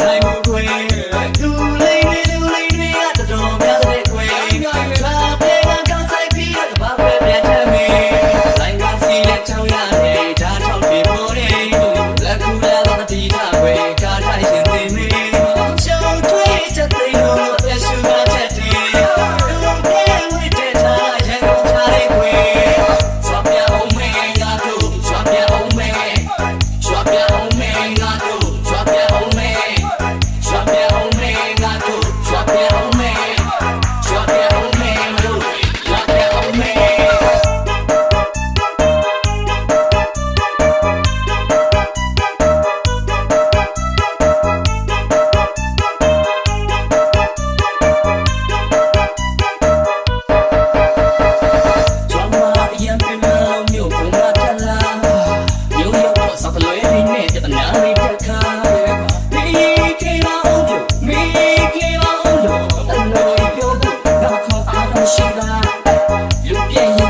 နိုင်မှုခွေလူလေးတွေကတော်များတဲ့ခွေဘာပဲကကောင်းဆိုင်ပြီးတော့ဘာပဲပြန်ထမ်းမေလိုင်းကစီလက်ချောင်းရတယ်ဓာတ်ထောက်ပြေပေါ်တယ်လက်ကူလာတော့တီးထားခွေကားထိုင်ရှင်သိမေရှုံးထွေးချက်သိလို့အရှူကချက်တည်းလူကဲဝိတဲ့ထားရန်ကုန်ချတဲ့ခွေဆွာပြအောင်မေငါတို့ဆွာပြအောင်မေဆွာပြအောင်မေငါတို့ဆွာပြအောင်မေဆွာပြအောင်မေငါတို့ဆွာပြအောင်မေဆွာပြအောင်မေတို့ဆွာပြအောင်မေ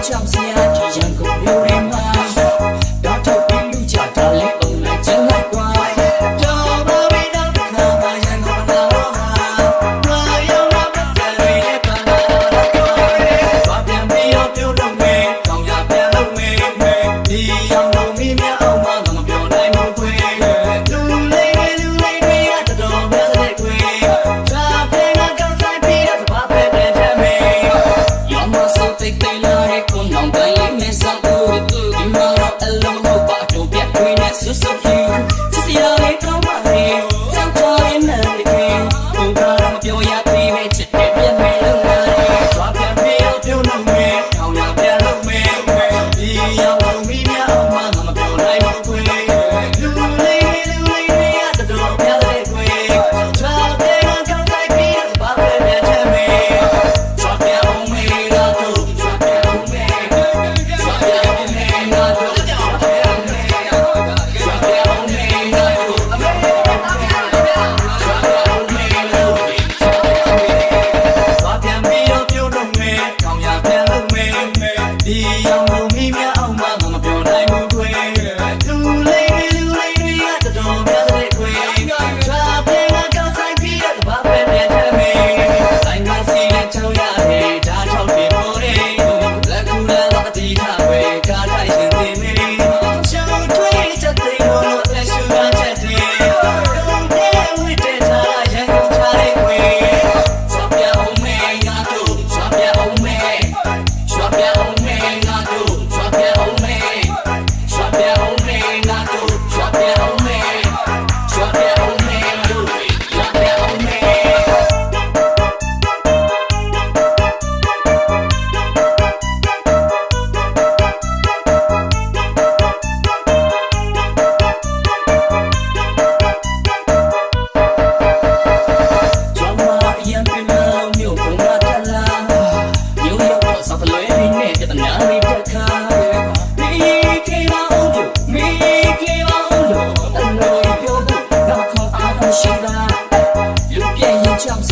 ကြောက်စရာဒီရန်ကုန်မြို့ထဲမှာတော့ထုတ်ပြီးလူကြတာလေးအောင်လိုက်ကျန်လိုက်ကွာတော်ပါပြီတော့ခါမှရန်ကုန်လာတော့ဟာဘာရောက်လာပတ်စံတွေနဲ့ပါလာတော့ဘာပြန်ပြီးတော့ပြုတ်တော့မယ်ကောင်းရပြန်လို့မယ်ဒီအောင်လို့မိမအောင်မမပြောနိုင်ဘူးခွေလူလေးတွေကတော်များတဲ့ခွေဒါပဲငါကောင်းဆိုင်ပြီးတော့ဘာပဲပြန်ထမ်းမယ်ရောမစိုးတိတ်တိတ်လာတဲ့ကိုနောင်တိုင်းလေးမဆောင်ဘူးဒီမှာတော့အလုံးမပါတော့ပြတ်တွင်းနဲ့ဆွဆွဖြူစစ်စရာလေးကောင်းပါလေကြောက်တော်ရဲ့နာမည်ကိုဘုရားမပြောရသေးပဲချစ်တဲ့ပြတ်မဲ့လို့ငါလေးသွားပြန်ပြီးတော့ပြုံးလို့မယ်အောင်ရပြန်လို့မယ်ဒီရောက်လို့မိမအောင်မပြောနိုင်ဘူးခွေလူလေးတွေကတော်များတဲ့ခွေသာတဲ့ကောင်းဆိုင်ပြီးတော့ဘာပဲပြန်ချမ်းမယ်သွားပြန်အောင်မေးတော့သွားပြန်အောင်မေးသွားပြန်အောင်မေးတော့သွားပြန်အောင်မေးသွားပြန်အောင်မေးတော့သွားပြန်ပြီးတော့ပြုတ်လို့မယ်ကောင်းရပြန်လို့မယ်ဒီအောင်လို့မိမအောင်မပြောနိုင်ဘူးခွေလူလေးတွေကတော်များတဲ့ခွေသာပဲကကောင်းဆိုင်ပြီးတော့ဘာပဲပြန်ထမ်းမေတိုင်းကစီလက်ချောင်းရတယ်ဓာတ်ထောက်ပြေပေါ်တယ်လက်ကူလာတော့တီးထားခွေကားထိုင်ရှင်သိမေရှုံးထွေးချက်သိလို့အရှူကချက်တည်းလူကဲဝိတဲ့ထားရန်ကုန်ချတဲ့ခွေဆွာပြအောင်မေငါတို့ဆွာပြအောင်မေဆွာပြအောင်မေငါတို့ဆွာပြအောင်မေဆွာပြအောင်မေငါတို့ဆွာပြအောင်မေဆွာပြအောင်မေတို့ဆွာပြအောင်မေကျောင်းမအရင်ပြန်လို့မြို့ပုံကတလာမြို့ရောက်တော့စပလွဲရင်းနဲ့ပြဿနာတွေတက်ခါမိခေမအောင်လို့အလိုပြောဖို့တော့ခေါ်အားရှိတာလူပြည့်ရင်ကြောက်စ